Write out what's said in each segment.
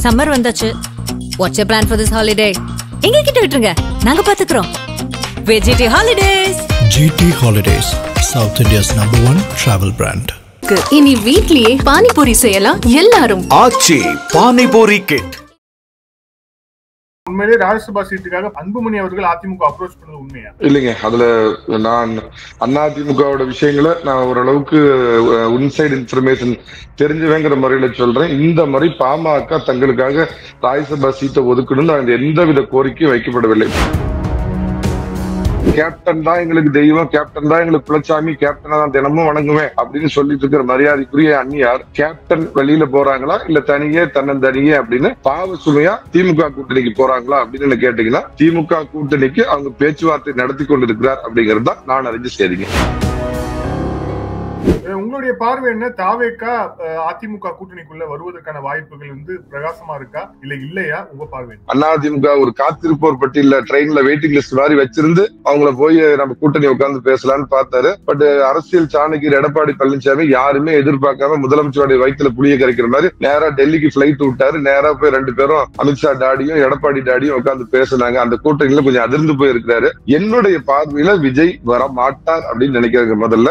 Summer வந்தாச்சு. What's your plan for this holiday? எங்க கிட்ட விட்டுருங்க, நாங்க பாத்துக்கிறோம். VGT Holidays. GT Holidays, South India's #1 travel brand. இனி வீட்லயே பானிபூரி செய்யலாம் எல்லாரும். ஆச்சி பானிபூரி கிட். உண்மையிலே ராஜ்யசபா சீட்டுக்காக அன்புமணி அவர்கள் அதிமுக அப்ரோச் பண்ணது உண்மையா? இல்லைங்க, அதுல நான் அதிமுகவோட விஷயங்களை நான் ஓரளவுக்கு இன்சைட் இன்ஃபர்மேஷன் தெரிஞ்சவேங்கிற முறையில சொல்றேன். இந்த மாதிரி பாமக தங்களுக்காக ராஜ்யசபா சீட்டை ஒதுக்கணும்னு எந்தவித கோரிக்கையும் வைக்கப்படவில்லை. கேப்டன் தான் எங்களுக்கு தெய்வம், கேப்டன் தான் எங்களுக்கு குலச்சாமி, கேப்டனை தான் தினமும் வணங்குவேன் அப்படின்னு சொல்லிட்டு இருக்கிற மரியாதைக்குரிய அந்நியார் கேப்டன் வெளியில போறாங்களா இல்ல தனியே தன்னந்தனியே அப்படின்னு பாவ சுமையா திமுக கூட்டணிக்கு போறாங்களா அப்படின்னு கேட்டீங்கன்னா திமுக கூட்டணிக்கு அவங்க பேச்சுவார்த்தை நடத்தி கொண்டிருக்கிறார் அப்படிங்கிறது தான் நான் அறிஞ்சு செய்றீங்க. உங்களுடைய பார்வை என்ன? தாவேகா அதிமுக கூட்டணிக்குள்ள வருவதற்கான வாய்ப்புகள் பிரகாசமா இருக்கா இல்ல இல்லையா? உங்க பார்வை அதிமுக ஒரு காத்திருப்போர் பட்டியல ட்ரெயின்ல வெயிட்டிங் லிஸ்ட் மாதிரி வச்சிருந்து அவங்கள போய் நம்ம கூட்டணி உட்கார்ந்து பேசலாம்னு பார்த்தாரு. பட் அரசியல் சாணக்கியர் எடப்பாடி பழனிசாமி யாருமே எதிர்பார்க்காம முதலமைச்சருடைய வயிற்றுல புளிய கரைக்கிற மாதிரி நேரா டெல்லிக்கு பிளைட் விட்டாரு. நேரா போய் ரெண்டு பேரும் அமித்ஷா டாடியும் எடப்பாடி டாடியும் உட்கார்ந்து பேசினாங்க. அந்த கூட்டணியில கொஞ்சம் அதிர்ந்து போயிருக்கிறாரு. என்னுடைய பார்வையில விஜய் வர மாட்டார் அப்படின்னு நினைக்கிறாங்க. முதல்ல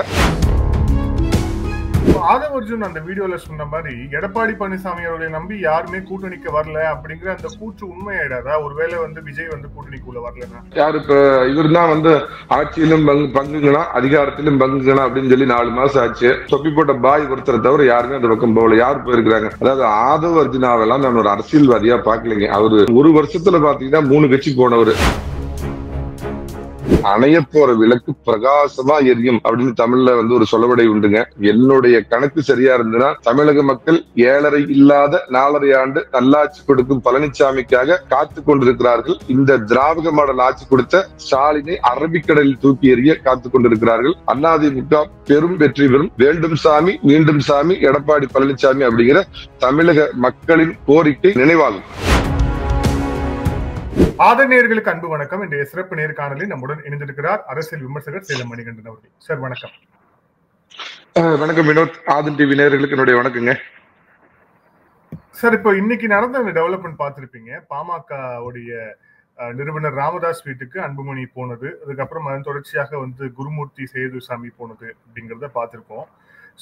ஆதவ் அர்ஜுன் அந்த வீடியோல சொன்ன மாதிரி எடப்பாடி பழனிசாமி அவர்களை நம்பி யாருமே கூட்டணிக்கு வரல அப்படிங்கிற அந்த கூற்று உண்மையாயிடாதா? ஒருவேளை விஜய் கூட்டணிக்குள்ள வரலன்னா யாரு இப்ப இவர் தான் ஆட்சியிலும் பங்குங்களா அதிகாரத்திலும் பங்குங்களா அப்படின்னு சொல்லி 4 மாசம் ஆச்சு. தொப்பி போட்ட பாய் ஒருத்தரை தவிர யாருமே அந்த பக்கம் போகல. யார் போயிருக்கிறாங்க? அதாவது ஆதவ் அர்ஜுனாவெல்லாம் நான் ஒரு அரசியல்வாதியா பாக்கலைங்க. அவரு 1 வருஷத்துல பாத்தீங்கன்னா 3 கட்சி போனவர். அணைய போற விளக்கு பிரகாசமா எரியும் அப்படின்னு தமிழ்ல ஒரு சொலவடை உண்டுங்க. என்னுடைய கணக்கு சரியா இருந்ததுன்னா தமிழக மக்கள் 7.5 இல்லாத 4.5 ஆண்டு நல்லாட்சி கொடுக்கும் பழனிசாமிக்காக காத்து கொண்டிருக்கிறார்கள். இந்த திராவிட மாடல் ஆட்சி கொடுத்த ஸ்டாலினை அரபிக்கடலில் தூக்கி எறிய காத்து கொண்டிருக்கிறார்கள். அதிமுக பெரும் வெற்றி பெறும். வேண்டும் சாமி மீண்டும் சாமி எடப்பாடி பழனிசாமி அப்படிங்கிற தமிழக மக்களின் கோரிக்கை நினைவாகும். ஆதரநேயர்களுக்கு அன்பு வணக்கம். இன்றைய சிறப்பு நேர்காணலில் நம்முடன் இணைந்திருக்கிறார் அரசியல் விமர்சகர் சேலம் மணிகண்டன் அவர்கள். சார் வணக்கம். வணக்கம் வினோத். ஆதன் டிவி நேயர்களுக்கு என்னுடைய வணக்கங்க. சார், இப்போ இன்னைக்கு நடந்த அந்த டெவலப்மெண்ட் பார்த்திருப்பீங்க. பாமக உடைய நிறுவனர் ராமதாஸ் வீட்டுக்கு அன்புமணி போனது, அதுக்கப்புறம் அதன் தொடர்ச்சியாக குருமூர்த்தி சேதுசாமி போனது அப்படிங்கிறத பார்த்திருப்போம்.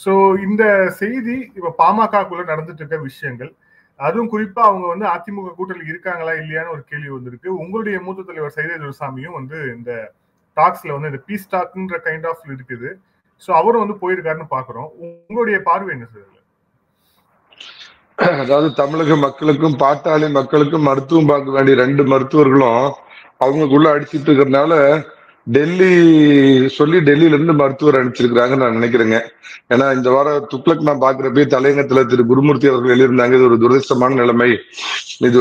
சோ இந்த செய்தி இப்ப பாமகக்குள்ள நடந்துட்டு இருக்க விஷயங்கள், அதுவும் குறிப்பா அவங்க அதிமுக கூட்டணியில் இருக்காங்களா இல்லையான்னு ஒரு கேள்வி வந்திருக்கு. உங்களுடைய மூத்த தலைவர் சைதை துரைசாமியும் இந்த டாக்ஸ்ல இந்த பீஸ் டாக்ன்ற கைண்ட் ஆஃப் இருக்குது. சோ அவரும் போயிருக்காருன்னு பாக்குறோம். உங்களுடைய பார்வை என்ன சார்? அதாவது தமிழக மக்களுக்கும் பாட்டாளி மக்களுக்கும் மருத்துவம் பார்க்க வேண்டிய 2 மருத்துவர்களும் அவங்களுக்குள்ள அடிச்சிட்டு இருக்கிறதுனால டெல்லி சொல்லி டெல்லியில இருந்து மருத்துவர் அனுப்பிச்சிருக்கிறாங்கன்னு நான் நினைக்கிறேங்க. ஏன்னா இந்த வாரம் துக்ளக் நான் பாக்குறப்ப தலையங்கத்துல திரு குருமூர்த்தி அவர்கள் எழுதியிருந்தாங்க, இது ஒரு துரதிர்ஷ்டமான நிலைமை, இது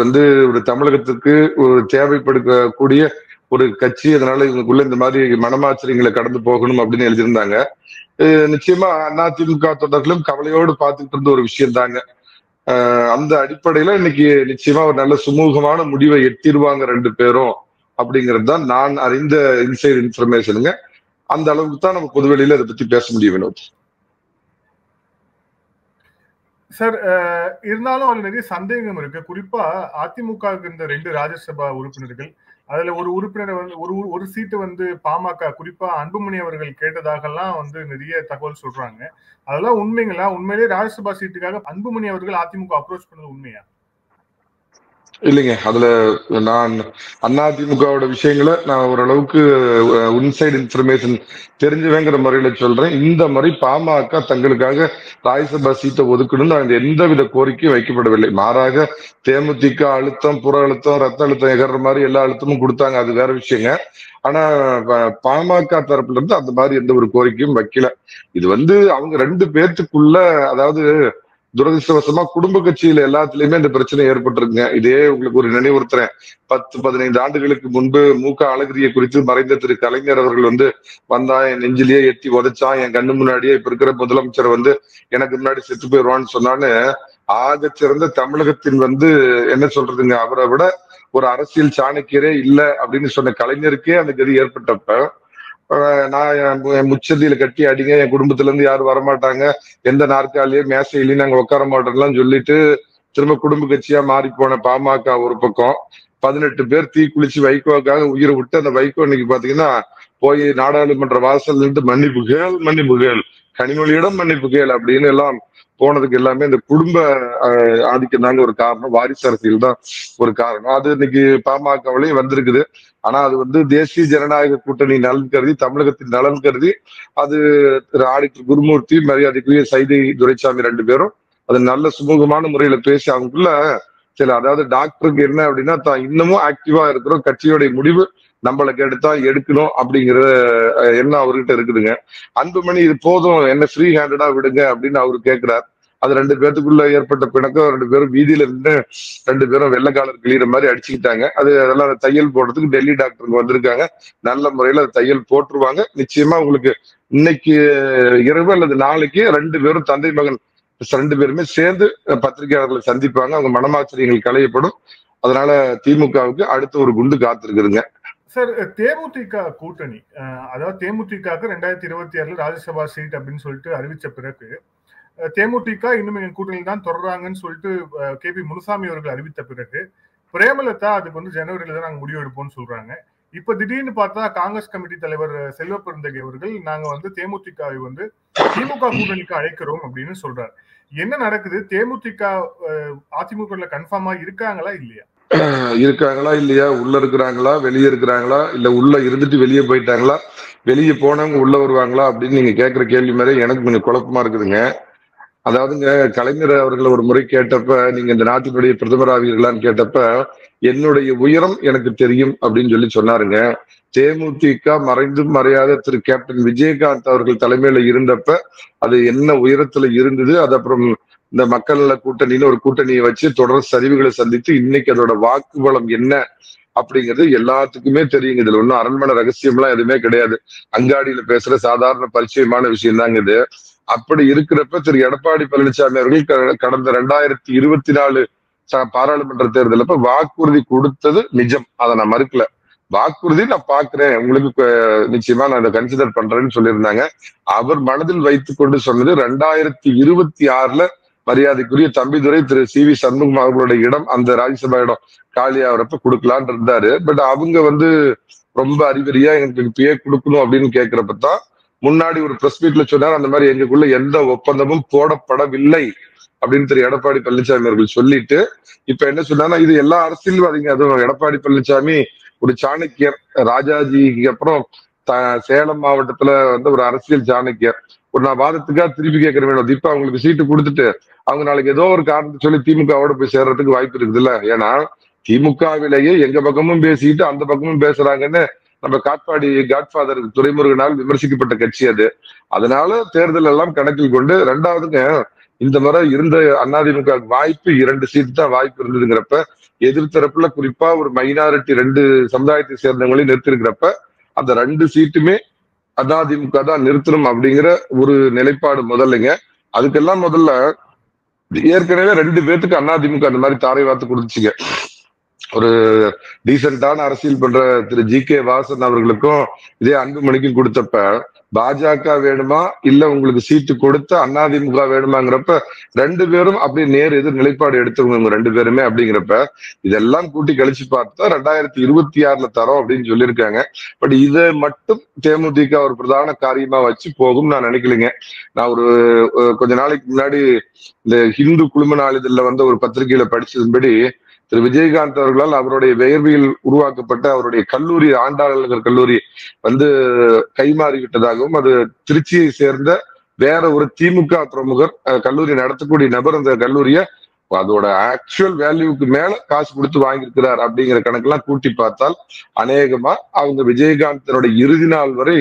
ஒரு தமிழகத்துக்கு ஒரு தேவைப்படக்கூடிய ஒரு கட்சி, அதனால இவங்களுக்குள்ள இந்த மாதிரி மனமாச்சரியங்களை கடந்து போகணும் அப்படின்னு எழுதியிருந்தாங்க. நிச்சயமா அதிமுக தொடர்களும் கவலையோடு பார்த்துட்டு இருந்த ஒரு விஷயம் தாங்க. அந்த அடிப்படையில இன்னைக்கு நிச்சயமா ஒரு நல்ல சுமூகமான முடிவை எட்டிருவாங்க 2 பேரும் அப்படிங்கிறது தான் நான் அறிந்த இன்சைட் இன்ஃபர்மேஷனுங்க. அந்த அளவுக்கு தான் நம்ம பொதுவெளியில அதை பத்தி பேச முடியும் வினோத். சார், இருந்தாலும் அதுல நிறைய சந்தேகம் இருக்கு. குறிப்பா அதிமுக இந்த 2 ராஜ்யசபா உறுப்பினர்கள், அதுல ஒரு உறுப்பினர் ஒரு சீட்டு பாமக குறிப்பா அன்புமணி அவர்கள் கேட்டதாகலாம் நிறைய தகவல் சொல்றாங்க. அதெல்லாம் உண்மைங்களா? உண்மையிலேயே ராஜ்யசபா சீட்டுக்காக அன்புமணி அவர்கள் அதிமுக அப்ரோச் பண்ணது உண்மையா? இல்லைங்க, அதுல நான் அதிமுகவோட விஷயங்களை நான் ஓரளவுக்கு இன்சைட் இன்ஃபர்மேஷன் தெரிஞ்சவேங்கிற முறையில சொல்றேன். இந்த மாதிரி பாமக தங்களுக்காக ராஜ்யசபா சீட்டை ஒதுக்கணும்னு எந்தவித கோரிக்கையும் வைக்கப்படவில்லை. மாறாக தேமுதிக அழுத்தம், புற அழுத்தம், ரத்த அழுத்தம் எகற மாதிரி எல்லா அழுத்தமும் கொடுத்தாங்க. அது வேற விஷயங்க. ஆனா பாமக தரப்புல இருந்து அந்த மாதிரி எந்த ஒரு கோரிக்கையும் வைக்கல. இது அவங்க 2 பேர்த்துக்குள்ள, அதாவது துரதிருஷ்டவசமா குடும்ப கட்சியில எல்லாத்துலயுமே இந்த பிரச்சனை ஏற்பட்டிருக்குங்க. இதே உங்களுக்கு ஒரு நினைவுறுத்துறேன். 10-15 ஆண்டுகளுக்கு முன்பு மூக அழகிரிய குறித்து மறைந்த திரு கலைஞர் அவர்கள் வந்தா என் நெஞ்சிலேயே எட்டி உதைச்சான், என் கண்ணு முன்னாடியே இப்ப இருக்கிற முதலமைச்சர் எனக்கு முன்னாடி செத்து போயிடுவான்னு சொன்னான்னு ஆக சிறந்த தமிழகத்தின் என்ன சொல்றதுங்க, அவரை விட ஒரு அரசியல் சாணக்கியரே இல்ல அப்படின்னு சொன்ன கலைஞருக்கே அந்த கதி ஏற்பட்டப்ப நான் முச்சந்தியில கட்டி அடிங்க, என் குடும்பத்துல இருந்து யாரும் வரமாட்டாங்க, எந்த நாற்காலியே மேசையிலையும் நாங்க உட்கார மாட்டோம்லாம் சொல்லிட்டு திரும்ப குடும்ப கட்சியா மாறி போன பாமக ஒரு பக்கம், 18 பேர் தீ குளிச்சு வைகோக்காக உயிரை விட்டு அந்த வைகோ இன்னைக்கு பாத்தீங்கன்னா போய் நாடாளுமன்ற வாசல் நின்று மன்னிப்பு கேள் கனிமொழியிடம் மன்னிப்பு கேள் அப்படின்னு எல்லாம் போனதுக்கு எல்லாமே இந்த குடும்ப ஆதிக்கம் தாங்க ஒரு காரணம், வாரிசு அரசியல் தான் ஒரு காரணம். அது இன்னைக்கு பாமகவிலையும் வந்திருக்குது. ஆனா அது தேசிய ஜனநாயக கூட்டணி நலன் கருதி, தமிழகத்தின் நலன் கருதி அது திரு ஆடிட்டர் குருமூர்த்தி, மரியாதைக்குரிய சைதை துரைசாமி 2 பேரும் அது நல்ல சுமூகமான முறையில பேசி அவங்களுக்குள்ள சில, அதாவது டாக்டருக்கு என்ன அப்படின்னா தான் இன்னமும் ஆக்டிவா இருக்கிறோம், கட்சியோடைய முடிவு நம்மளை கேட்டுதான் எடுக்கணும் அப்படிங்கிற எண்ணம் அவர்கிட்ட இருக்குதுங்க. அன்புமணி இது போதும், என்ன ஃப்ரீ ஹேண்டடா விடுங்க அப்படின்னு அவரு கேட்கிறார். அது 2 பேத்துக்குள்ள ஏற்பட்ட பிணக்கம், 2 பேரும் வீதியில இருந்து 2 பேரும் வெள்ளைக்காலர் கிளியிற மாதிரி அடிச்சுக்கிட்டாங்க. அதெல்லாம் தையல் போடுறதுக்கு டெல்லி டாக்டருக்கு வந்திருக்காங்க. நல்ல முறையில தையல் போட்டுருவாங்க. நிச்சயமா உங்களுக்கு இன்னைக்கு இரவு அல்லது நாளைக்கு 2 பேரும் தந்தை மகன் 2 பேருமே சேர்ந்து பத்திரிகையாளர்களை சந்திப்பாங்க. அவங்க மனமாச்சரியங்கள் களையப்படும். அதனால திமுகவுக்கு அடுத்த ஒரு குண்டு காத்திருக்குதுங்க. சார், தேமுதிக கூட்டணி, அதாவது தேமுதிகவுக்கு 2026 ராஜ்யசபா சீட் அப்படின்னு சொல்லிட்டு அறிவிச்ச பிறகு தேமுதிக இன்னும் எங்க கூட்டணியில் தான் தொடர்றாங்கன்னு சொல்லிட்டு KP முனுசாமி அவர்கள் அறிவித்த பிறகு பிரேமலதா அதுக்கு ஜனவரியில தான் நாங்க முடிவு எடுப்போம்னு சொல்றாங்க. இப்ப திடீர்னு பார்த்தா காங்கிரஸ் கமிட்டி தலைவர் செல்வ பெருந்தகை அவர்கள் நாங்க தேமுதிகவை திமுக கூட்டணிக்கு அழைக்கிறோம் அப்படின்னு சொல்றாரு. என்ன நடக்குது? தேமுதிக அதிமுக கன்ஃபார்மா இருக்காங்களா இல்லையா? இருக்காங்களா இல்லையா, உள்ள இருக்கிறாங்களா வெளியே இருக்கிறாங்களா, இல்ல உள்ள இருந்துட்டு வெளியே போயிட்டாங்களா, வெளியே போனவங்க உள்ள வருவாங்களா அப்படின்னு நீங்க கேட்கிற கேள்வி மாதிரி எனக்கு கொஞ்சம் குழப்பமா இருக்குதுங்க. அதாவதுங்க, கலைஞர் அவர்கள் ஒரு முறை கேட்டப்ப, நீங்க இந்த நாட்டினுடைய பிரதமர் ஆவீர்களான்னு கேட்டப்ப, என்னுடைய உயரம் எனக்கு தெரியும் அப்படின்னு சொன்னாருங்க. தேமுதிக மறைந்தும் மறையாத திரு கேப்டன் விஜயகாந்த் அவர்கள் தலைமையில இருந்தப்ப அது என்ன உயரத்துல இருந்தது, அது அப்புறம் இந்த மக்கள் நல கூட்டணின்னு ஒரு கூட்டணியை வச்சு தொடர் சரிவுகளை சந்தித்து இன்னைக்கு அதோட வாக்கு பலம் என்ன அப்படிங்கிறது எல்லாத்துக்குமே தெரியுங்க. இதுல ஒன்னும் அரண்மனை ரகசியம்லாம் எதுவுமே கிடையாது. அங்காடியில பேசுற சாதாரண பரிச்சயமான விஷயம் தாங்க இது. அப்படி இருக்கிறப்ப திரு எடப்பாடி பழனிசாமி அவர்கள் கடந்த 2024 பாராளுமன்ற தேர்தலப்ப வாக்குறுதி கொடுத்தது நிஜம், அதை நான் மறுக்கல. வாக்குறுதி நான் பாக்குறேன், உங்களுக்கு நிச்சயமா நான் இதை கன்சிடர் பண்றேன்னு சொல்லியிருந்தாங்க. அவர் மனதில் வைத்துக் கொண்டு சொன்னது 2026 மரியாதைக்குரிய தம்பிதுரை திரு CV சண்முகம் அவர்களுடைய இடம், அந்த ராஜ்யசபா இடம் காலி ஆகிறப்ப கொடுக்கலான் இருந்தாரு. பட் அவங்க ரொம்ப அறிவறியா எனக்கு இப்பயே கொடுக்கணும் அப்படின்னு கேட்கிறப்பதான் முன்னாடி ஒரு பிரஸ் மீட்ல சொன்னார், அந்த மாதிரி எங்களுக்குள்ள எந்த ஒப்பந்தமும் போடப்படவில்லை அப்படின்னு திரு எடப்பாடி பழனிசாமி அவர்கள் சொல்லிட்டு இப்ப என்ன சொன்னா, இது எல்லா அரசியல்வாதிங்க, அதுவும் எடப்பாடி பழனிசாமி ஒரு சாணக்கியர், ராஜாஜிக்கு அப்புறம் சேலம் மாவட்டத்துல ஒரு அரசியல் சாணக்கியர். ஒரு நான் வாதத்துக்காக திருப்பி கேட்கற வேணும். இப்ப அவங்களுக்கு சீட்டு கொடுத்துட்டு அவங்க நாளைக்கு ஏதோ ஒரு காரணத்தை சொல்லி திமுகவோட போய் சேர்றதுக்கு வாய்ப்பு இருக்குது இல்ல. ஏன்னா திமுகவிலேயே எங்க பக்கமும் பேசிட்டு அந்த பக்கமும் பேசுறாங்கன்னு நம்ம காட்ஃபாதர் துரைமுருகனால் விமர்சிக்கப்பட்ட கட்சி அது. அதனால தேர்தல் எல்லாம் கணக்கில் கொண்டு, 2வதுங்க இந்த முறை இருந்த அதிமுக வாய்ப்பு 2 சீட் தான் வாய்ப்பு இருந்ததுங்கிறப்ப, எதிர்த்தரப்புல குறிப்பா ஒரு மைனாரிட்டி 2 சமுதாயத்தை சேர்ந்தவங்களையும் நிறுத்திருக்கிறப்ப அந்த 2 சீட்டுமே அதிமுக தான் நிறுத்தணும் அப்படிங்கிற ஒரு நிலைப்பாடு முதல்லைங்க. அதுக்கெல்லாம் முதல்ல ஏற்கனவே 2 பேத்துக்கு அதிமுக அந்த மாதிரி தாரை வார்த்து கொடுத்துச்சுங்க. ஒரு டீசென்டான அரசியல் பண்ற திரு GK வாசன் அவர்களுக்கும் இதே அன்புமணிக்கும் கொடுத்தப்ப, பாஜக வேணுமா இல்ல உங்களுக்கு சீட்டு கொடுத்த அதிமுக வேணுமாங்கிறப்ப 2 பேரும் அப்படி நேர் எதிர் நிலைப்பாடு எடுத்தவங்க 2 பேருமே. அப்படிங்கிறப்ப இதெல்லாம் கூட்டி கழிச்சு பார்த்தா 2026 தரோம் அப்படின்னு சொல்லியிருக்காங்க. பட் இதை மட்டும் தேமுதிக ஒரு பிரதான காரியமா வச்சு போகும் நான் நினைக்கலைங்க. நான் ஒரு கொஞ்ச நாளைக்கு முன்னாடி இந்த ஹிந்து குழும நாளிதழ்ல ஒரு பத்திரிகையில படிச்சதுபடி, திரு விஜயகாந்த் அவர்களால் அவருடைய வேர்வையில் உருவாக்கப்பட்ட அவருடைய கல்லூரி, ஆண்டாளர் கல்லூரி கைமாறிவிட்டதாகவும், அது திருச்சியை சேர்ந்த வேற ஒரு திமுக பிரமுகர் கல்லூரி நடத்தக்கூடிய நபர் அந்த கல்லூரிய அதோட ஆக்சுவல் வேல்யூக்கு மேல காசு கொடுத்து வாங்கியிருக்கிறார் அப்படிங்கிற கணக்கெல்லாம் கூட்டி பார்த்தால் அநேகமா அவங்க விஜயகாந்தனுடைய இறுதி நாள் வரை,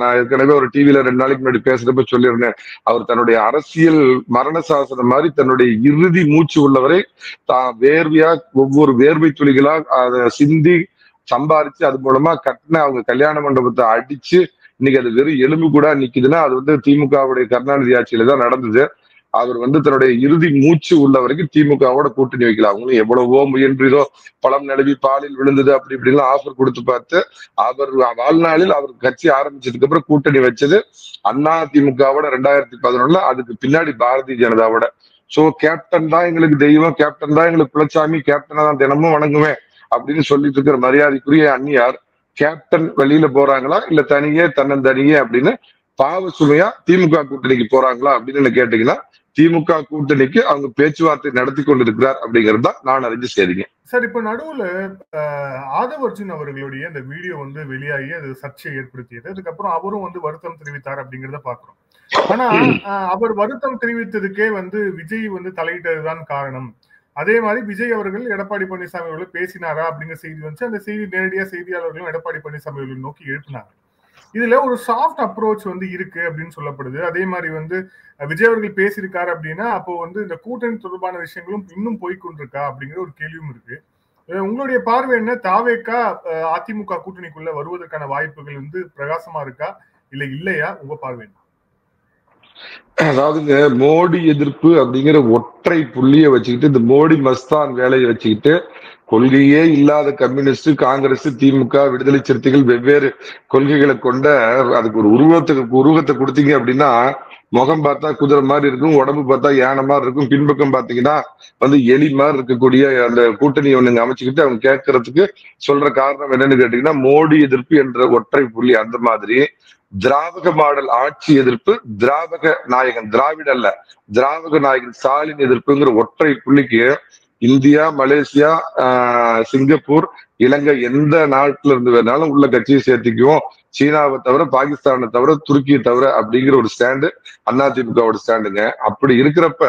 நான் ஏற்கனவே ஒரு டிவில 2 நாளைக்கு முன்னாடி பேசுறப்ப சொல்லியிருந்தேன், அவர் தன்னுடைய அரசியல் மரண சாசனம் மாதிரி தன்னுடைய இறுதி மூச்சு உள்ளவரை தான் வேர்வையா ஒவ்வொரு வேர்வை துளிகளா அதை சிந்தி சம்பாரிச்சு அது மூலமா கட்டின அவங்க கல்யாண மண்டபத்தை அடிச்சு இன்னைக்கு அது வெறும் எலும்பு கூட நிக்குதுன்னா அது திமுகவுடைய கருணாநிதி ஆட்சியில தான் நடந்தது. அவர் தன்னுடைய இறுதி மூச்சு உள்ள வரைக்கும் திமுகவோட கூட்டணி வைக்கல. அவங்களும் எவ்வளவோ முயன்றதோ, பழம் நழுவி பாலில் விழுந்தது அப்படி இப்படிலாம் ஆஃபர் கொடுத்து பார்த்து அவர் வாழ்நாளில் அவர் கட்சி ஆரம்பிச்சதுக்கு அப்புறம் கூட்டணி வச்சது அதிமுகவோட 2011, அதுக்கு பின்னாடி பாரதிய ஜனதாவோட. சோ கேப்டன் தான் எங்களுக்கு தெய்வம், கேப்டன் தான் எங்களுக்கு குலச்சாமி, கேப்டனை தான் தினமும் வணங்குவேன் அப்படின்னு சொல்லிட்டு இருக்கிற மரியாதைக்குரிய அந்நியார் கேப்டன் வெளியில போறாங்களா இல்ல தனியே தன்னந்தனியே அப்படின்னு பாவ சுமையா திமுக கூட்டணிக்கு போறாங்களா அப்படின்னு கேட்டீங்கன்னா திமுக கூட்டணிக்கு அவங்க பேச்சுவார்த்தை நடத்தி கொண்டிருக்கிறார் அப்படிங்கிறது தான் நான் அறிஞ்சு செய்திங்க. சார், இப்ப நடுவுல ஆதவ் அர்ஜுன் அவர்களுடைய அந்த வீடியோ வந்து வெளியாகி அது சர்ச்சையை ஏற்படுத்தியது. அதுக்கப்புறம் அவரும் வந்து வருத்தம் தெரிவித்தார் அப்படிங்கிறத பாக்குறோம். ஆனா அவர் வருத்தம் தெரிவித்ததுக்கே வந்து விஜய் வந்து தலையிட்டதுதான் காரணம். அதே மாதிரி விஜய் அவர்கள் எடப்பாடி பழனிசாமி அவர்கள் பேசினாரா அப்படிங்கிற செய்தி வந்து அந்த செய்தி நேரடியா செய்தியாளர்களும் எடப்பாடி பழனிசாமி அவர்கள் நோக்கி எழுப்பினாங்க. இதுல ஒரு சாஃப்ட் அப்ரோச் வந்து இருக்கு அப்படின்னு சொல்லப்படுது. அதே மாதிரி வந்து விஜய் அவர்கள் பேசியிருக்காரு அப்படின்னா அப்போ வந்து இந்த கூட்டணி தொடர்பான விஷயங்களும் இன்னும் போய்கொண்டிருக்கா அப்படிங்கிற ஒரு கேள்வியும் இருக்கு. உங்களுடைய பார்வை என்ன? தாவேக்கா அதிமுக கூட்டணிக்குள்ள வருவதற்கான வாய்ப்புகள் வந்து பிரகாசமா இருக்கா இல்ல இல்லையா? உங்க பார்வை என்ன? அதாவதுங்க, மோடி எதிர்ப்பு அப்படிங்கிற ஒற்றை புள்ளிய வச்சுக்கிட்டு இந்த மோடி மஸ்தான் வேலையை வச்சுக்கிட்டு கொள்கையே இல்லாத கம்யூனிஸ்ட், காங்கிரஸ், திமுக, விடுதலை சிறுத்தைகள் வெவ்வேறு கொள்கைகளை கொண்ட அதுக்கு ஒரு உருவத்தை கொடுத்தீங்க அப்படின்னா முகம் பார்த்தா குதிரை மாதிரி இருக்கும், உடம்பு பார்த்தா யானை மாதிரி இருக்கும், பின்பக்கம் பாத்தீங்கன்னா வந்து எலி மாதிரி இருக்கக்கூடிய அந்த கூட்டணி ஒண்ணுங்க அமைச்சுக்கிட்டு அவங்க கேட்கறதுக்கு சொல்ற காரணம் என்னன்னு கேட்டீங்கன்னா மோடி எதிர்ப்பு என்ற ஒற்றை புள்ளி. அந்த மாதிரி திராவிட மாடல் ஆட்சி எதிர்ப்பு, திராவிட அல்ல திராவிட நாயகன் ஸ்டாலின் எதிர்ப்புங்கிற ஒற்றை புள்ளிக்கு இந்தியா, மலேசியா, சிங்கப்பூர், இலங்கை எந்த நாட்டுல இருந்து வேணாலும் உள்ள கட்சியை சேர்த்துக்குவோம், சீனாவை தவிர, பாகிஸ்தானை தவிர, துருக்கியை தவிர அப்படிங்கிற ஒரு ஸ்டாண்டு அதிமுகவோட ஸ்டாண்டுங்க. அப்படி இருக்கிறப்ப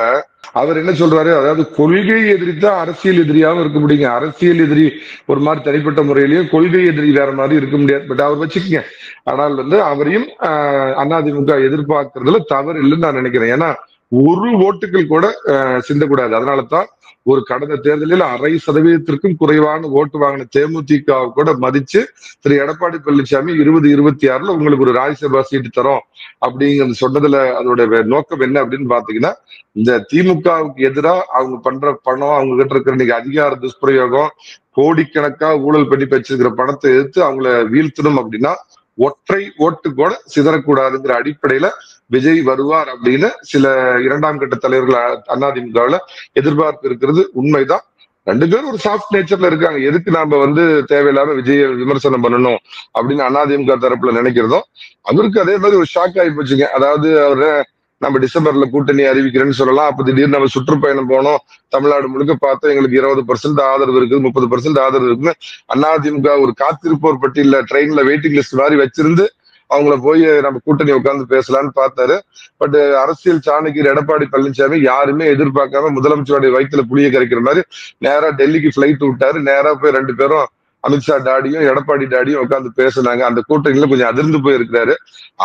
அவர் என்ன சொல்றாரு, அதாவது கொள்கை எதிரி தான் அரசியல் எதிரியாவும் இருக்க முடியுங்க. அரசியல் எதிரி ஒரு மாதிரி தனிப்பட்ட முறையிலையும் கொள்கை எதிரி வேற மாதிரி இருக்க முடியாது. பட் அவர் வச்சுக்கோங்க. ஆனால் வந்து அவரையும் அதிமுக எதிர்பார்க்கறதுல தவறு இல்லைன்னு நான் நினைக்கிறேன். ஏன்னா ஒரு ஓட்டுகள் கூட சிந்தக்கூடாது. அதனாலதான் ஒரு கடந்த தேர்தலில் 0.5% குறைவான ஓட்டு வாங்கின தேமுதிக கூட மதிச்சு திரு எடப்பாடி பழனிசாமி 2026 உங்களுக்கு ஒரு ராஜ்யசபா சீட்டு தரோம் அப்படிங்கிறது சொன்னதுல அதோட நோக்கம் என்ன அப்படின்னு பாத்தீங்கன்னா இந்த திமுகவுக்கு எதிராக அவங்க பண்ற பணம், அவங்க கிட்ட இருக்கிற இன்னைக்கு அதிகார துஷ்பிரயோகம், கோடிக்கணக்கா ஊழல் பண்ணி வச்சிருக்கிற பணத்தை எதிர்த்து அவங்கள வீழ்த்தணும் அப்படின்னா ஒற்றை ஓட்டு கூட சிதறக்கூடாதுங்கிற அடிப்படையில விஜய் வருவார் அப்படின்னு சில 2ஆம் கட்ட தலைவர்கள் அதிமுகவுல எதிர்பார்ப்பு இருக்கிறது உண்மைதான். 2 பேரும் ஒரு சாஃப்ட் நேச்சர்ல இருக்காங்க. எதுக்கு நாம வந்து தேவையில்லாம விஜய விமர்சனம் பண்ணணும் அப்படின்னு அதிமுக தரப்புல நினைக்கிறதும் அவருக்கு அதே மாதிரி ஒரு ஷாக் ஆகி போச்சுங்க. அதாவது அவரு நம்ம டிசம்பர்ல கூட்டணி அறிவிக்கிறேன்னு சொல்லலாம். அப்ப திடீர்னு நம்ம சுற்றுப்பயணம் போனோம், தமிழ்நாடு முழுக்க பார்த்தோம், எங்களுக்கு 20% ஆதரவு இருக்குது, 30% ஆதரவு இருக்குன்னு அதிமுக ஒரு காத்திருப்போர் பட்டியல ட்ரெயின்ல வெயிட்டிங் லிஸ்ட் மாதிரி வச்சிருந்து அவங்கள போய் நம்ம கூட்டணி உட்கார்ந்து பேசலான்னு பார்த்தாரு. பட் அரசியல் சாணக்கியர் எடப்பாடி பழனிசாமி யாருமே எதிர்பார்க்காம முதலமைச்சருடைய வயிற்றுல புளிய கரைக்கிற மாதிரி நேரா டெல்லிக்கு பிளைட் விட்டாரு. நேரா போய் 2 பேரும் அமித்ஷா டாடியும் எடப்பாடி டாடியும் உட்கார்ந்து பேசினாங்க. அந்த கூட்டணியில கொஞ்சம் அதிர்ந்து போயிருக்கிறாரு.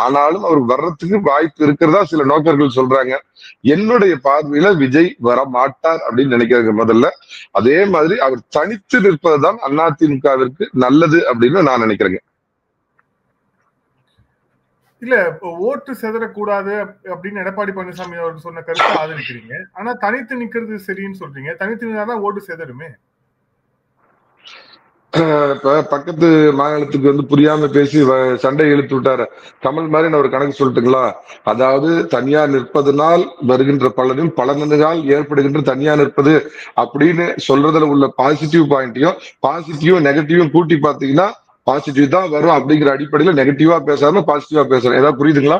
ஆனாலும் அவர் வர்றதுக்கு வாய்ப்பு இருக்கிறதா சில நோக்கர்கள் சொல்றாங்க. என்னுடைய பார்வையில விஜய் வர மாட்டார் அப்படின்னு நினைக்கிறாங்க முதல்ல. அதே மாதிரி அவர் தனித்து நிற்பதுதான் அதிமுகவிற்கு நல்லது அப்படின்னு நான் நினைக்கிறேங்க. இல்ல, ஓட்டு செதறக்கூடாது அப்படின்னு எடப்பாடி பழனிசாமி அவர்கள் சொன்ன கருத்தை ஆதரிக்கிறீங்க. ஆனா தனித்து நிக்கிறது சரின்னு சொல்றீங்க. தனித்து நின்னாதான் ஓட்டு செதறுமே. இப்ப பக்கத்து மாநிலத்துக்கு வந்து புரியாம பேசி சண்டை இழுத்து விட்டாரு கமல் மாதிரி நான் ஒரு கணக்கு சொல்லட்டுங்களா? அதாவது தனியார் நிற்பதனால் வருகின்ற பலனும் பலனால் ஏற்படுகின்ற தனியார் நிற்பது அப்படின்னு சொல்றதுல உள்ள பாசிட்டிவ் பாயிண்டையும் பாசிட்டிவும் நெகட்டிவும் கூட்டி பாத்தீங்கன்னா பாசிட்டிவ் தான் வரும் அப்படிங்கிற அடிப்படையில நெகட்டிவா பேசாம பாசிட்டிவா பேசுறேன். ஏதாவது புரியுதுங்களா?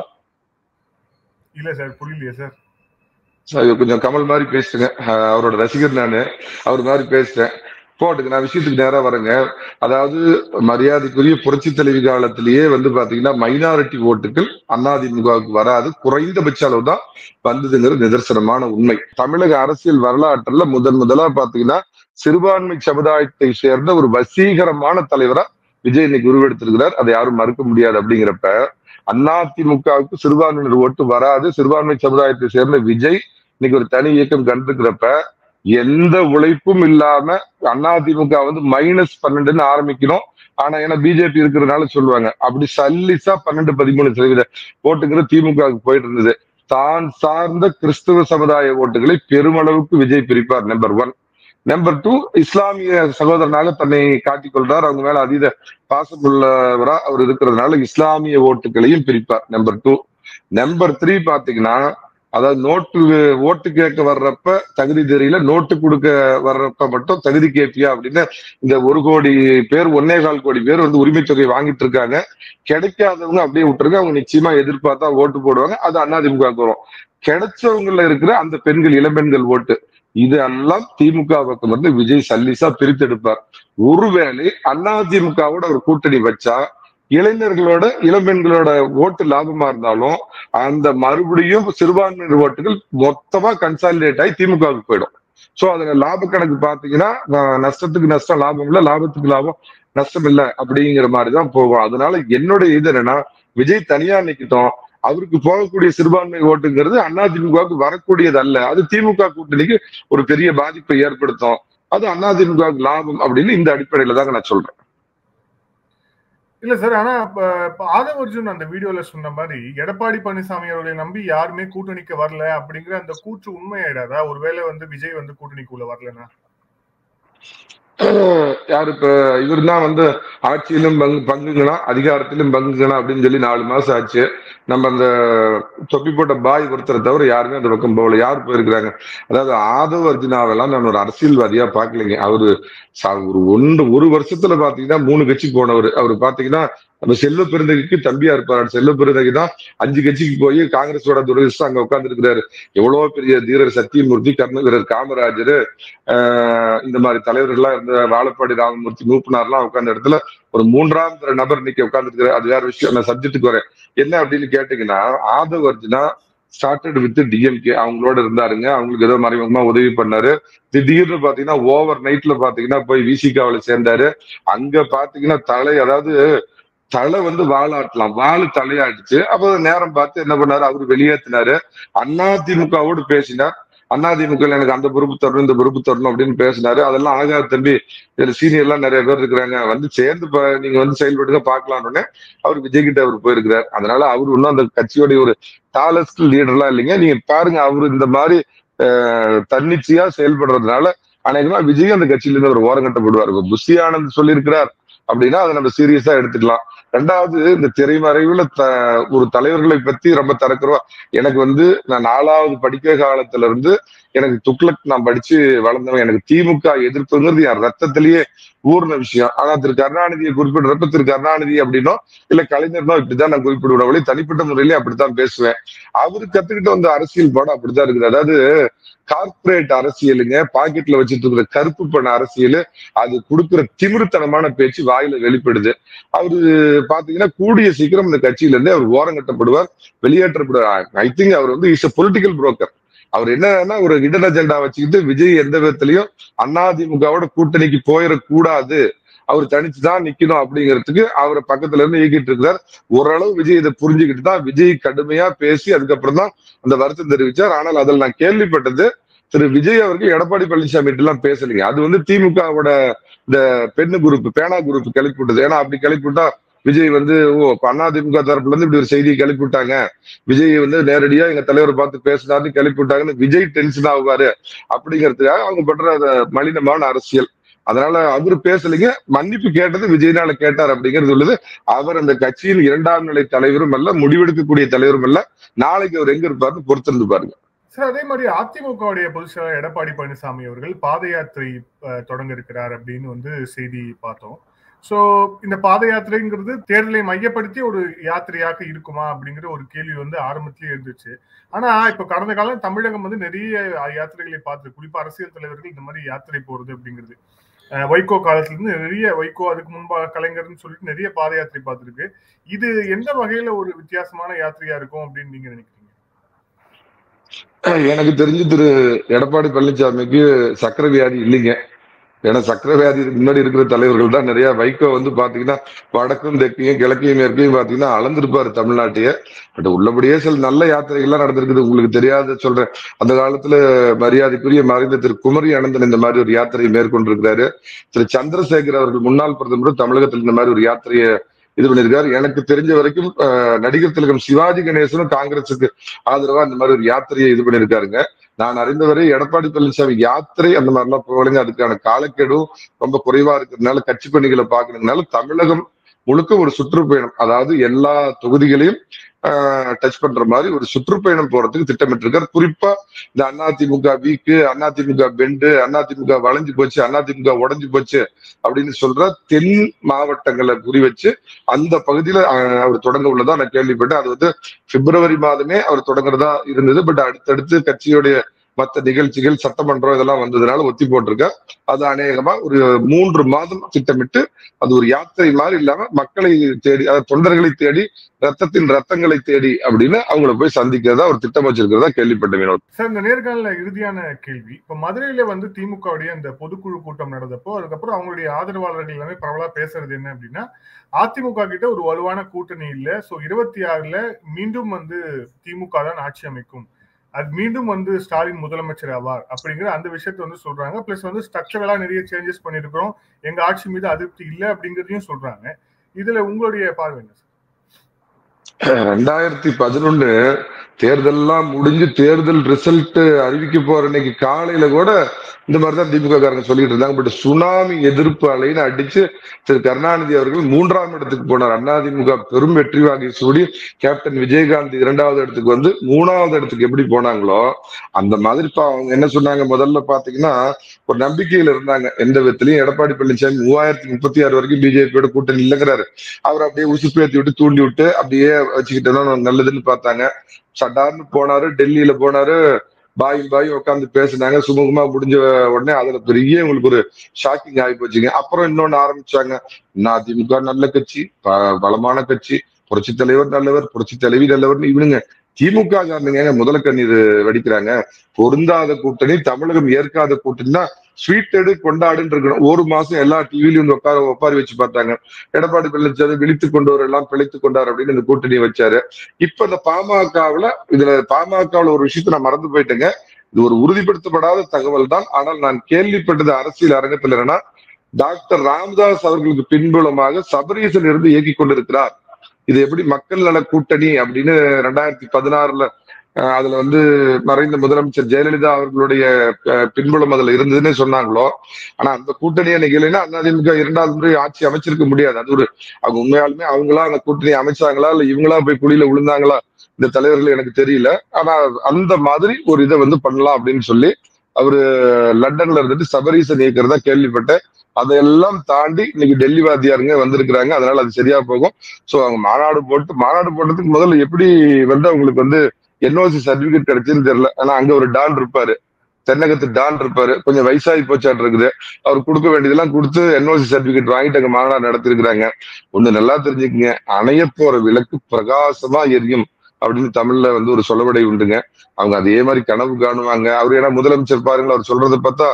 இல்ல சார், புரியலையே சார். கொஞ்சம் கமல் மாதிரி பேசுறேங்க, அவரோட ரசிகர் நானு, அவர் மாதிரி பேசுறேன். போட்டுக்கு நான் விஷயத்துக்கு நேரா வரேங்க. அதாவது மரியாதைக்குரிய புரட்சி தலைவி காலத்திலேயே வந்து பாத்தீங்கன்னா மைனாரிட்டி ஓட்டுகள் அதிமுகவுக்கு வராது, குறைந்தபட்ச அளவு தான் வந்ததுங்கிறது நிதர்சனமான உண்மை. தமிழக அரசியல் வரலாற்றுல முதலா பாத்தீங்கன்னா சிறுபான்மை சமுதாயத்தை சேர்ந்த ஒரு வசீகரமான தலைவரா விஜய் இன்னைக்கு உருவெடுத்திருக்கிறார். அதை யாரும் மறுக்க முடியாது. அப்படிங்கிறப்ப அதிமுகவுக்கு சிறுபான்மையினர் ஓட்டு வராது. சிறுபான்மை சமுதாயத்தை சேர்ந்த விஜய் இன்னைக்கு ஒரு தனி இயக்கம் கண்டிருக்கிறப்ப எந்த உழைப்பும் இல்லாம அதிமுக வந்து -12 ஆரம்பிக்கணும். ஆனா ஏன்னா பிஜேபி இருக்கிறதுனால சொல்லுவாங்க அப்படி சல்லிசா 12-13% ஓட்டுங்கிறது திமுகவுக்கு போயிட்டு இருந்தது. தான் சார்ந்த கிறிஸ்துவ சமுதாய ஓட்டுகளை பெருமளவுக்கு விஜய் பிரிப்பார். நம்பர் 1. நம்பர் 2, இஸ்லாமிய சகோதரனாக தன்னை காட்டிக் கொள்றார். அவங்க மேல அதீத பாசமுள்ளவரா அவர் இருக்கிறதுனால இஸ்லாமிய ஓட்டுகளையும் பிரிப்பார். நம்பர் 2. நம்பர் 3 பாத்தீங்கன்னா அதாவது ஓட்டு கேட்க வர்றப்ப தகுதி தெரியல, நோட்டு கொடுக்க வர்றப்ப மட்டும் தகுதி கேட்பியா அப்படின்னு இந்த 1 கோடி பேர் 1.25 கோடி பேர் வந்து உரிமை தொகை வாங்கிட்டு இருக்காங்க. கிடைக்காதவங்க அப்படியே விட்டுருங்க, அவங்க நிச்சயமா எதிர்பார்த்தா ஓட்டு போடுவாங்க, அது அதிமுக வரும். கிடைச்சவங்கல இருக்கிற அந்த பெண்கள், இளம்பெண்கள் ஓட்டு, இதெல்லாம் திமுக பக்கம் வந்து விஜய் சல்லிசா பிரித்தெடுப்பார். ஒருவேளை அதிமுகவோட ஒரு கூட்டணி வச்சா இளைஞர்களோட, இளம்பெண்களோட ஓட்டு லாபமா இருந்தாலும் அந்த மறுபடியும் சிறுபான்மையினர் ஓட்டுகள் மொத்தமா கன்சாலிடேட் ஆகி திமுகவுக்கு போயிடும். சோ அதுல லாப கணக்கு பாத்தீங்கன்னா நஷ்டத்துக்கு நஷ்டம், லாபம் இல்ல, லாபத்துக்கு லாபம், நஷ்டம் இல்ல அப்படிங்கிற மாதிரிதான் போகும். அதனால என்னுடைய இது என்னன்னா, விஜய் தனியா நிக்கட்டும், அவருக்கு போகக்கூடிய சிறுபான்மை ஓட்டுங்கிறது அதிமுகவுக்கு வரக்கூடியது அல்ல, அது திமுக கூட்டணிக்கு ஒரு பெரிய பாதிப்பை ஏற்படுத்தும், அது அதிமுகவுக்கு லாபம் அப்படின்னு இந்த அடிப்படையில தாங்க நான் சொல்றேன். இல்ல சார், ஆனா ஆதவ அர்ஜுன் அந்த வீடியோல சொன்ன மாதிரி எடப்பாடி பழனிசாமி அவர்களை நம்பி யாருமே கூட்டணிக்கு வரல அப்படிங்கிற அந்த கூற்று உண்மையாயிடாதா? ஒருவேளை வந்து விஜய் வந்து கூட்டணிக்குள்ள வரலன்னா யாரு இப்ப இவர் தான் வந்து ஆட்சியிலும் பங்குங்களா, அதிகாரத்திலும் பங்குங்களா அப்படின்னு சொல்லி 4 மாசம் ஆச்சு. நம்ம அந்த தொப்பி போட்ட பாய் ஒருத்தரை தவிர யாருமே அந்த பக்கம் போகல. யார் போயிருக்கிறாங்க? அதாவது ஆதவ அர்ஜுனாவெல்லாம் நான் ஒரு அரசியல்வாதியா பாக்கலைங்க. அவரு ஒரு வருஷத்துல பாத்தீங்கன்னா 3 கட்சி போனவர். அவரு பாத்தீங்கன்னா நம்ம செல்வ பெருந்தகைக்கு தம்பியா இருப்பாரு. செல்வ பெருந்தகை தான் 5 கட்சிக்கு போய் காங்கிரஸோட துரதிருஷ்டம் அங்க உட்கார்ந்து இருக்கிறாரு. எவ்வளவு பெரிய தீரர் சத்தியமூர்த்தி, கர்ம வீரர் காமராஜர், இந்த மாதிரி தலைவர்கள்லாம் இருந்த வாழப்பாடி ராமமூர்த்தி, மூப்பனார்லாம் உட்கார்ந்த இடத்துல ஒரு 3ஆம் தர நபர் இன்னைக்கு உட்கார்ந்துருக்காரு. அது வேற விஷயம். நான் சப்ஜெக்டுக்கு வரேன். என்ன அப்படின்னு கேட்டீங்கன்னா, Aadhav Arjuna started with DMK, அவங்களோட இருந்தாருங்க. அவங்களுக்கு ஏதோ மறைமுகமா உதவி பண்ணாரு. திடீர்னு பாத்தீங்கன்னா ஓவர் நைட்ல பாத்தீங்கன்னா போய் விசிகாவில சேர்ந்தாரு. அங்க பாத்தீங்கன்னா தலை வந்து வாழாட்டலாம், வாழு தலையாட்டுச்சு. அப்போ நேரம் பார்த்து என்ன பண்ணாரு, அவரு வெளியேற்றினாரு. அதிமுகவோடு பேசினார். அதிமுக எனக்கு அந்த பொறுப்பு தரணும், இந்த பொறுப்பு தரணும் அப்படின்னு பேசினாரு. அதெல்லாம் ஆகாது தம்பி, இதுல சீனியர் எல்லாம் நிறைய பேர் இருக்கிறாங்க, வந்து சேர்ந்து நீங்க வந்து செயல்படுங்க பாக்கலாம்னு அவர் விஜய் கிட்ட அவர் போயிருக்கிறார். அதனால அவரு இன்னும் அந்த கட்சியோடைய ஒரு டாலஸ்ட் லீடர்லாம் இல்லைங்க. நீங்க பாருங்க, அவரு இந்த மாதிரி தன்னிச்சையா செயல்படுறதுனால அநேகமா விஜய் அந்த கட்சியில இருந்து அவர் ஓரங்கட்டப்படுவார். புஷி ஆனந்த் சொல்லியிருக்கிறார் அப்படின்னா அதை நம்ம சீரியஸா எடுத்துக்கலாம். 2வது, இந்த திரைமறைவுல ஒரு தலைவர்களை பத்தி ரொம்ப தரக்குறவா. எனக்கு வந்து நான் 4வது படிக்கிற காலத்துல இருந்து எனக்கு துக்ளக் நான் படிச்சு வளர்ந்தவன். எனக்கு திமுக எதிர்ப்புங்கிறது என் ரத்தத்திலேயே ஊர்ன விஷயம். ஆனா திரு கருணாநிதியை குறிப்பிடுறப்ப திரு கருணாநிதி அப்படின்னோ இல்ல கலைஞர்னோ இப்படிதான் நான் குறிப்பிடுவேன். வழி தனிப்பட்ட முறையிலேயே அப்படித்தான் பேசுவேன். அவரு கத்துக்கிட்ட வந்து அரசியல் பாடம் அப்படித்தான் இருக்குது. அதாவது கார்பரேட் அரசியலுங்க, பாக்கெட்ல வச்சுட்டு இருக்கிற கருப்பு பண அரசியல், அது கொடுக்குற திமிருத்தனமான பேச்சு வாயில வெளிப்படுது. அவரு பாத்தீங்கன்னா கூடிய சீக்கிரம் இந்த கட்சியில இருந்து அவர் ஓரங்கட்டப்படுவார், வெளியேற்றப்படுவார். ஐ திங்க் அவர் வந்து இஸ் எ பொலிட்டிக்கல் புரோக்கர். அவர் என்னன்னா ஒரு ஹிடன் அஜெண்டா வச்சுக்கிட்டு விஜய் எந்த விதத்திலையும் அதிமுகவோட கூட்டணிக்கு போயிடக்கூடாது, அவர் தனிச்சுதான் நிக்கணும் அப்படிங்கிறதுக்கு அவரை பக்கத்துல இருந்து இயக்கிட்டு இருக்கிறார். ஓரளவு விஜய் இதை புரிஞ்சுக்கிட்டு தான் விஜய் கடுமையா பேசி அதுக்கப்புறம் தான் அந்த வருத்தம் தெரிவிச்சார். ஆனால் அதில் நான் கேள்விப்பட்டது, திரு விஜய் அவர்கள் எடப்பாடி பழனிசாமி எல்லாம் பேசலைங்க. அது வந்து திமுகவோட இந்த பெண்ணு குரூப், பேனா குரூப் கிளப்பி விட்டது. ஏன்னா அப்படி கிளப்பி விட்டா விஜய் வந்து அதிமுக தரப்புல இருந்து இப்படி ஒரு செய்தியை கிளப்பி விட்டாங்க, விஜய் வந்து நேரடியா எங்க தலைவரை பார்த்து பேசினாருன்னு கிளப்பி விட்டாங்கன்னு விஜய் டென்ஷன் ஆகுவாரு அப்படிங்கிறதுக்காக அவங்க பண்ற மலினமான அரசியல். அதனால அவரு பேசலைங்க. மன்னிப்பு கேட்டது விஜய்னால கேட்டார் அப்படிங்கிறது உள்ளது. அவர் அந்த கட்சியின் 2ஆம் நிலை தலைவரும் அல்ல, முடிவெடுக்கக்கூடிய தலைவரும் அல்ல. நாளைக்கு அவர் எங்க இருப்பாருன்னு பொறுத்திருந்து பாருங்க சார். அதே மாதிரி அதிமுகவுடைய பொதுச் செயலாளர் எடப்பாடி பழனிசாமி அவர்கள் பாத யாத்திரை தொடங்க இருக்கிறார் அப்படின்னு வந்து செய்தி பார்த்தோம். சோ இந்த பாத யாத்திரைங்கிறது தேர்தலை மையப்படுத்தி ஒரு யாத்திரையாக இருக்குமா அப்படிங்கிற ஒரு கேள்வி வந்து ஆரம்பத்திலேயே இருந்துச்சு. ஆனா இப்ப கடந்த காலம் தமிழகம் வந்து நிறைய யாத்திரைகளை பார்த்து, குறிப்பா அரசியல் தலைவர்கள் இந்த மாதிரி யாத்திரை போறது அப்படிங்கிறது வைகோ காலத்துல இருந்து நிறைய, வைகோ அதுக்கு முன்பாக கலைஞர்னு சொல்லிட்டு நிறைய பாத யாத்திரை பார்த்துருக்கு. இது எந்த வகையில ஒரு வித்தியாசமான யாத்திரையா இருக்கும் அப்படின்னு நீங்க நினைக்கிறீங்க? எனக்கு தெரிஞ்சு திரு எடப்பாடி பழனிசாமிக்கு சக்கரை வியாதி இல்லைங்க. ஏன்னா சக்கரை வியாதி முன்னாடி இருக்கிற தலைவர்கள் தான் நிறைய. வைகோ வந்து பாத்தீங்கன்னா வடக்கும் தெற்கையும் கிழக்கையும் மேற்கையும் பாத்தீங்கன்னா அளந்திருப்பாரு தமிழ்நாட்டையே. பட் உள்ளபடியே சில நல்ல யாத்திரைகள்லாம் நடந்திருக்குது. உங்களுக்கு தெரியாத சொல்றேன், அந்த காலத்துல மரியாதைக்குரிய மறைந்த திரு குமரி அனந்தன் இந்த மாதிரி ஒரு யாத்திரையை மேற்கொண்டிருக்கிறாரு. திரு சந்திரசேகர் அவர்கள் முன்னாள் பிரதமர் தமிழகத்தில் இந்த மாதிரி ஒரு யாத்திரையை இது பண்ணியிருக்காரு. எனக்கு தெரிஞ்ச வரைக்கும் நடிகர் திலகம் சிவாஜி கணேசனும் காங்கிரஸுக்கு ஆதரவா இந்த மாதிரி ஒரு யாத்திரையை இது பண்ணியிருக்காருங்க. நான் அறிந்தவரை எடப்பாடி பழனிசாமி யாத்திரை அந்த மாதிரிலாம் போகலைங்க. அதுக்கான காலக்கெடும் ரொம்ப குறைவா இருக்கிறதுனால, கட்சி பணிகளை பார்க்கறதுனால தமிழகம் முழுக்க ஒரு சுற்றுப்பயணம், அதாவது எல்லா தொகுதிகளையும் டச் பண்ற மாதிரி ஒரு சுற்றுப்பயணம் போறதுக்கு திட்டமிட்டு இருக்காரு. குறிப்பா இந்த அதிமுக வீக்கு, அதிமுக பெண்டு, அதிமுக வளைஞ்சு போச்சு, அதிமுக உடைஞ்சு போச்சு அப்படின்னு சொல்ற தென் மாவட்டங்களை குறி வச்சு அந்த பகுதியில அவர் தொடங்க உள்ளதா நான் கேள்விப்பட்டேன். அது வந்து பிப்ரவரி மாதமே அவர் தொடங்குறதா இருந்தது. பட் அடுத்தடுத்து கட்சியுடைய மற்ற நிகழ்ச்சிகள், சட்டமன்றம் இதெல்லாம் வந்ததுனால ஒத்தி போட்டிருக்க. அது அநேகமா ஒரு 3 மாதம் திட்டமிட்டு அது ஒரு யாத்திரை மாதிரி இல்லாம மக்களை தேடி, அதாவது தொண்டர்களை தேடி, ரத்தங்களை தேடி அப்படின்னு அவங்களை போய் சந்திக்கிறதா ஒரு திட்டம் வச்சிருக்கிறதா கேள்விப்பட்ட வினோத். சார், இந்த நேர்காணல இறுதியான கேள்வி, இப்ப மதுரையில வந்து திமுகவுடைய இந்த பொதுக்குழு கூட்டம் நடந்தப்போ அதுக்கப்புறம் அவங்களுடைய ஆதரவாளர்கள் எல்லாமே பரவலா பேசுறது என்ன அப்படின்னா, அதிமுக கிட்ட ஒரு வலுவான கூட்டணி இல்ல, சோ 26ல மீண்டும் வந்து திமுக தான் ஆட்சி அமைக்கும், அது மீண்டும் வந்து ஸ்டாலின் முதலமைச்சர் ஆவார் அப்படிங்கிற அந்த விஷயத்த வந்து சொல்றாங்க. பிளஸ் வந்து ஸ்ட்ரக்சரலா நிறைய சேஞ்சஸ் பண்ணிருக்கிறோம், எங்க ஆட்சி மீது அதிருப்தி இல்லை அப்படிங்கிறதையும் சொல்றாங்க. இதுல உங்களுடைய பார்வை என்ன சார்? 2011 தேர்தல்லாம் முடிஞ்சு தேர்தல் ரிசல்ட் அறிவிக்க போற இன்னைக்கு காலையில கூட இந்த மாதிரிதான் திமுக காரங்க சொல்லிட்டு இருந்தாங்க. பட் சுனாமி எதிர்ப்பு அலைன்னு அடிச்சு திரு கருணாநிதி அவர்கள் 3ஆம் இடத்துக்கு போனார். அதிமுக பெரும் வெற்றி வாங்கி சூடி கேப்டன் விஜயகாந்த் 2வது இடத்துக்கு வந்து 3வது இடத்துக்கு எப்படி போனாங்களோ அந்த மாதிரி அவங்க என்ன சொன்னாங்க, முதல்ல பாத்தீங்கன்னா ஒரு நம்பிக்கையில இருந்தாங்க. எந்த விதத்திலையும் எடப்பாடி பழனிசாமி 3036 வரைக்கும் பிஜேபியோட கூட்டணி இல்லைங்கிறாரு. அவர் அப்படியே உசுப்பேத்தி விட்டு தூண்டி விட்டு அப்படியே வச்சுக்கிட்டோம்னா நல்லதுன்னு பார்த்தாங்க. சட்டார்னு போனாரு, டெல்லியில போனாரு, பாய் உட்காந்து பேசினாங்க. சுமூகமா முடிஞ்ச உடனே அதுல பெரிய உங்களுக்கு ஒரு ஷாக்கிங் ஆகி போச்சுங்க. அப்புறம் இன்னொன்னு ஆரம்பிச்சாங்க, அதிமுக நல்ல கட்சி, பலமான கட்சி, புரட்சி தலைவர் நல்லவர், புரட்சி தலைவி நல்லவர்னு இவனுங்க திமுக காரணங்க முதல கண்ணீர் வடிக்கிறாங்க. பொருந்தாத கூட்டணி, தமிழகம் ஏற்காத கூட்டணினா ஸ்வீட் எடு கொண்டாடுன்னு இருக்கணும். ஒரு மாசம் எல்லா டிவிலையும் ஒப்பாரி வச்சு பார்த்தாங்க. எடப்பாடி பழனிசாமி விழித்து கொண்டவர் எல்லாம் பிழைத்து கொண்டார் அப்படின்னு இந்த கூட்டணியை வச்சாரு. இப்ப இந்த பாமகவுல ஒரு விஷயத்த நான் மறந்து போயிட்டேங்க. இது ஒரு உறுதிப்படுத்தப்படாத தகவல் தான். ஆனால் நான் கேள்விப்பட்டது அரசியல் அரங்கத்தில் என்னன்னா, டாக்டர் ராமதாஸ் அவர்களுக்கு பின்புலமாக சபரீசன் இருந்து இயக்கி கொண்டிருக்கிறார். இது எப்படி மக்கள் நல கூட்டணி அப்படின்னு 2016ல அதுல வந்து மறைந்த முதலமைச்சர் ஜெயலலிதா அவர்களுடைய பின்புலம் அதுல இருந்ததுன்னு சொன்னாங்களோ, ஆனா அந்த கூட்டணியை நிகழ்னா அதிமுக 2வது முறை ஆட்சி அமைச்சிருக்க முடியாது. அது ஒரு அவங்க உண்மையாலுமே அவங்களா அந்த கூட்டணி அமைச்சாங்களா இல்ல இவங்களா போய் குழியில விழுந்தாங்களா இந்த தலைவர்கள் எனக்கு தெரியல. ஆனா அந்த மாதிரி ஒரு இதை வந்து பண்ணலாம் அப்படின்னு சொல்லி அவரு லண்டன்ல இருந்துட்டு சபரீசன் இயக்கிறதா கேள்விப்பட்டேன். அதையெல்லாம் தாண்டி இன்னைக்கு டெல்லி வாத்தியாருங்க வந்திருக்கிறாங்க. அதனால அது சரியா போகும். சோ அவங்க மாநாடு போட்டதுக்கு முதல்ல எப்படி வந்து அவங்களுக்கு வந்து என்ஓசி சர்டிபிகேட் கிடைச்சுன்னு தெரியல. ஆனா அங்க ஒரு டான் இருப்பாரு, தென்னகத்து டான் இருப்பாரு, கொஞ்சம் வயசாகி போச்சாட்டு இருக்குது. அவர் கொடுக்க வேண்டியதெல்லாம் கொடுத்து என்ஓசி சர்டிபிகேட் வாங்கிட்டு அங்க மாநாடு நடத்திருக்கிறாங்க. ஒண்ணு நல்லா தெரிஞ்சுக்குங்க, அணைய போற விளக்கு பிரகாசமா எரியும் அப்படின்னு தமிழ்ல வந்து ஒரு சொல்லவடை உண்டுங்க. அவங்க அதே மாதிரி கனவு காணுவாங்க. அவரு ஏன்னா முதலமைச்சர் பாருங்களா, அவர் சொல்றதை பார்த்தா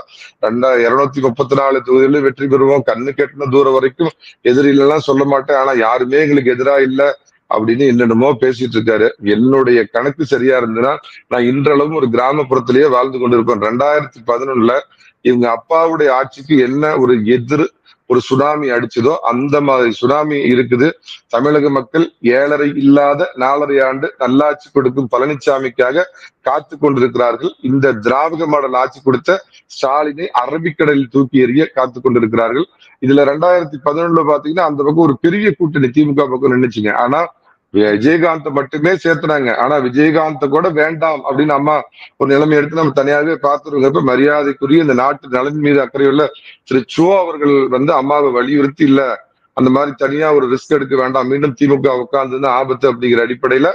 234 தொகுதியில வெற்றி பெறுவோம், கண்ணு கெட்டின தூரம் வரைக்கும் எதிரிலாம் சொல்ல மாட்டேன், ஆனா யாருமே எங்களுக்கு எதிரா இல்ல அப்படின்னு என்னென்னமோ பேசிட்டு இருக்காரு. என்னுடைய கணக்கு சரியா இருந்ததுன்னா நான் இன்றளவும் ஒரு கிராமப்புறத்திலேயே வாழ்ந்து கொண்டிருக்கோம். 2011ல இவங்க அப்பாவுடைய ஆட்சிக்கு என்ன ஒரு சுனாமி அடிச்சதோ அந்த மாதிரி சுனாமி இருக்குது. தமிழக மக்கள் 7.5 இல்லாத 4.5 ஆண்டு நல்லாட்சி கொடுக்கும் பழனிசாமிக்காக காத்து கொண்டிருக்கிறார்கள். இந்த திராவிட மாடல் ஆட்சி கொடுத்த ஸ்டாலினை அரபிக்கடலில் தூக்கி எறிய காத்து கொண்டிருக்கிறார்கள். இதுல 2011 பாத்தீங்கன்னா அந்த பக்கம் ஒரு பெரிய கூட்டணி திமுக பக்கம் நின்னுச்சுங்க. ஆனா விஜயகாந்த் மட்டுமே சேர்த்துனாங்க. ஆனா விஜயகாந்த் கூட வேண்டாம் அப்படின்னு அம்மா ஒரு நிலைமை எடுத்து நம்ம தனியாகவே பார்த்துருங்க. மரியாதைக்குரிய இந்த நாட்டு நலன் மீது அக்கறையுள்ள திரு சோ அவர்கள் வந்து அம்மாவை வலியுறுத்தி இல்ல அந்த மாதிரி தனியா ஒரு ரிஸ்க் எடுக்க வேண்டாம், மீண்டும் திமுக உட்கார்ந்து ஆபத்து அப்படிங்கிற அடிப்படையில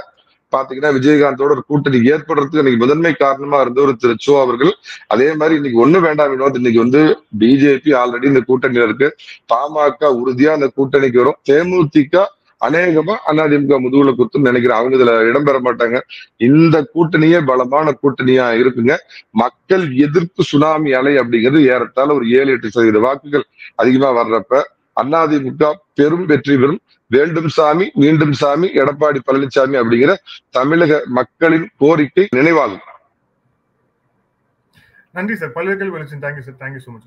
பாத்தீங்கன்னா விஜயகாந்தோட ஒரு கூட்டணி ஏற்படுறதுக்கு இன்னைக்கு முதன்மை காரணமா இருந்த ஒரு திரு சோ அவர்கள். அதே மாதிரி இன்னைக்கு ஒண்ணு வேண்டாம் வினோத், இன்னைக்கு வந்து பிஜேபி ஆல்ரெடி இந்த கூட்டணியில இருக்கு, பாமக உறுதியா அந்த கூட்டணிக்கு வரும், தேமுதிக அநேகமா அதிமுக முதுகுல குத்துன்னு நினைக்கிறேன். அவங்க இதுல இடம்பெற மாட்டாங்க. இந்த கூட்டணியே பலமான கூட்டணியா இருக்குங்க. மக்கள் எதிர்ப்பு சுனாமி அலை அப்படிங்கிறது ஏறத்தாழ ஒரு 7-8% வாக்குகள் அதிகமா வர்றப்ப அதிமுக பெரும் வெற்றி பெறும். வேண்டும் சாமி மீண்டும் சாமி எடப்பாடி பழனிசாமி அப்படிங்கிற தமிழக மக்களின் கோரிக்கை நினைவாகும். நன்றி சார். பல்வேறு கேள்வி. Thank you sir. Thank you so much.